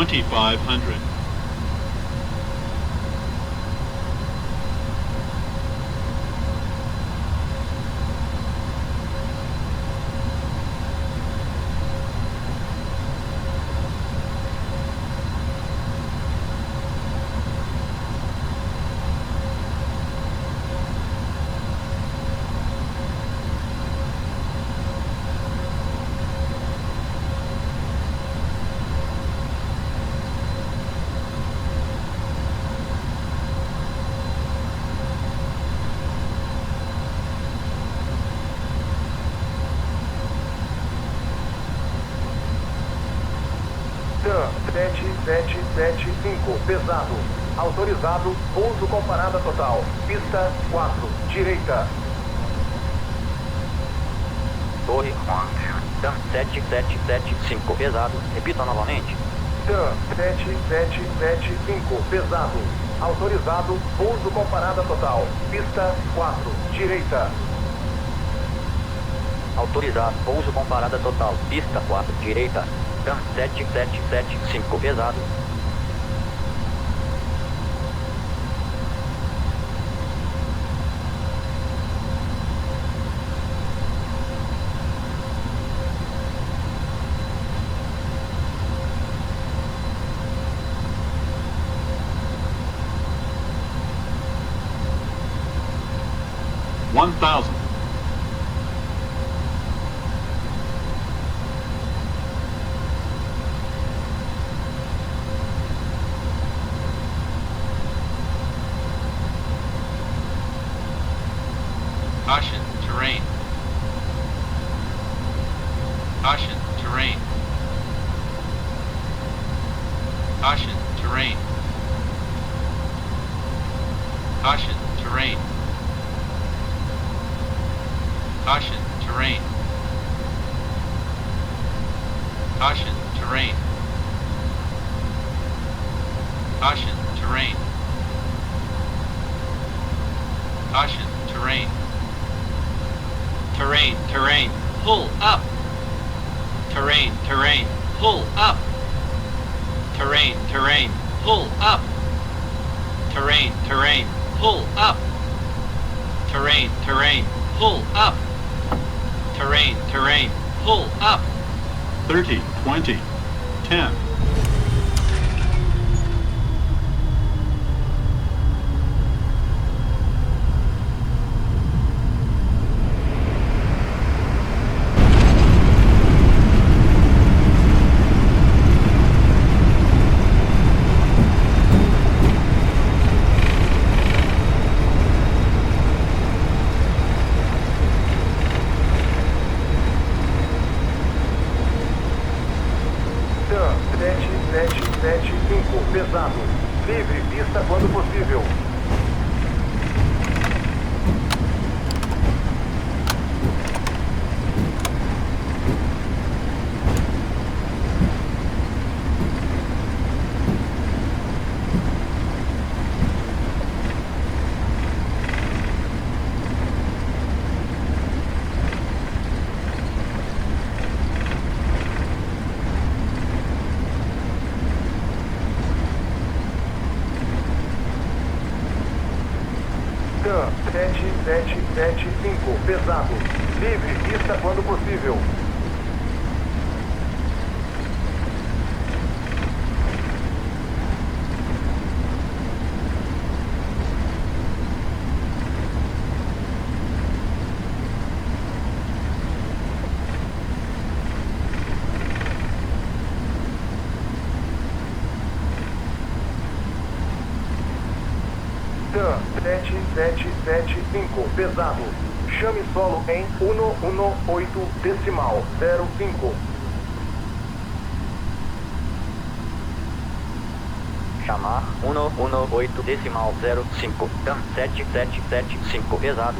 2500. TAM 7775, pesado. Autorizado, pouso com parada total. Pista 4, direita. Torre TAM 7775, pesado. Repita novamente. TAM 7775, pesado. Autorizado, pouso com parada total. Pista 4, direita. Autorizado, pouso com parada total. Pista 4, direita. TAM 7775, pesado. One thousand. Caution, terrain. Caution, terrain. Caution, terrain. Caution, terrain. Caution, terrain. Caution, terrain. Caution, terrain. Caution, terrain. Terrain, terrain, pull up. Terrain, terrain, pull up. Terrain, terrain, pull up. Terrain, terrain, pull up. Terrain, terrain, pull up. Terrain, terrain, pull up. 30, 20, 10. TAM 7775, pesado. Livre pista quando possível. TAM 7775, pesado. Livre pista quando possível. TAM 7775, pesado. Chame solo em 118,05. Chamar 118,05. TAM 7775, pesado.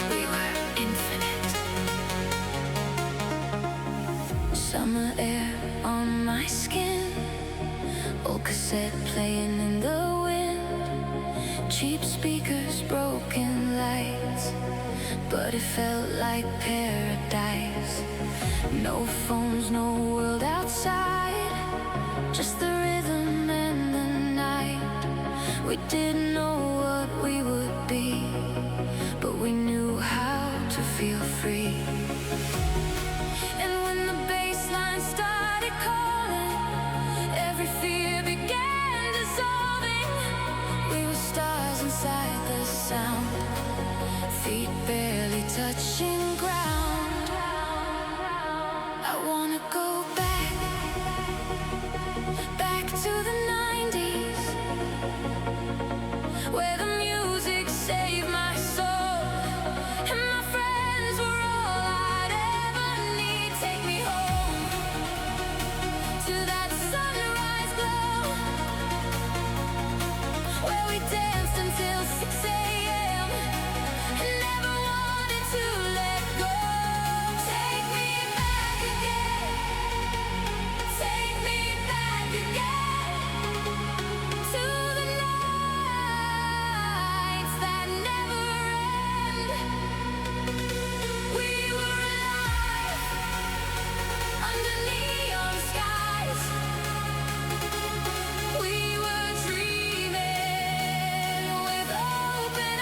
We were infinite. Summer air on my skin. Old cassette playing in the wind. Cheap speakers, broken lights. but it felt like paradise. No phones, no world outside, just the rhythm and the night. We didn't know what we would be, but we knew how to feel free. And when the bass line started calling, every fear began dissolving. We were stars inside the sound, feet barely touching ground. I wanna go back, back to the 90s, where the music saved my soul, and my friends were all I'd ever need. Take me home to that sunrise glow, where we danced until 6 a.m. and never wanted to let go. Take me back again, take me back again, to the nights that never end. We were alive under neon skies. We were dreaming with open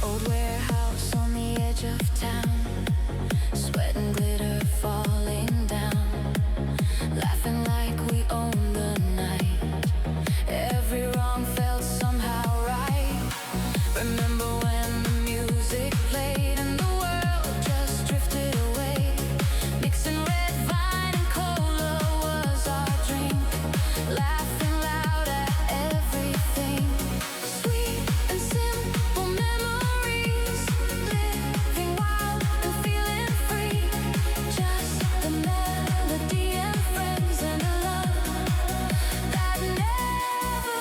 Old warehouse on the edge of town, sweat and glitter falling down, laughing like we owned the night. Every wrong felt somehow right. Remember when the music played and the world just drifted away, mixing red wine and cola was our drink, laughing loud at everything. Sweet and simple memories, living wild and feeling free. Just the melody and friends and a love that never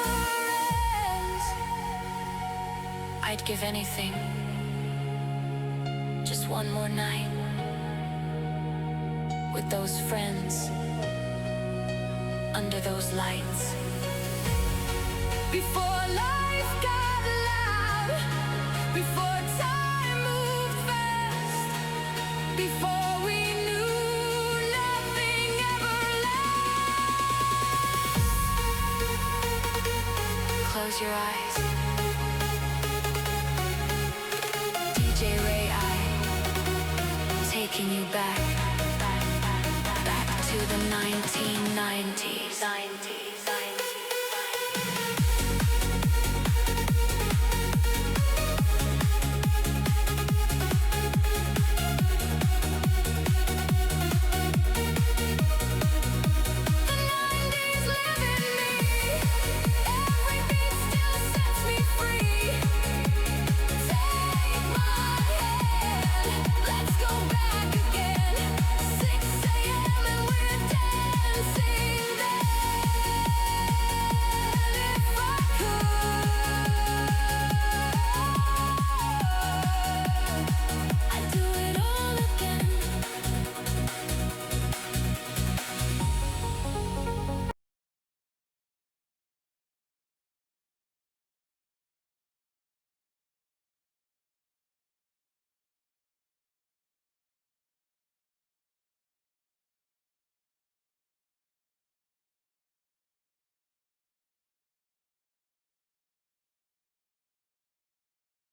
ends. I'd give anything, just one more night with those friends under those lights. Before life got loud, before time moved fast, before we knew nothing ever lasts. Close your eyes. DJ Ray I, taking you back, back to the 1990s.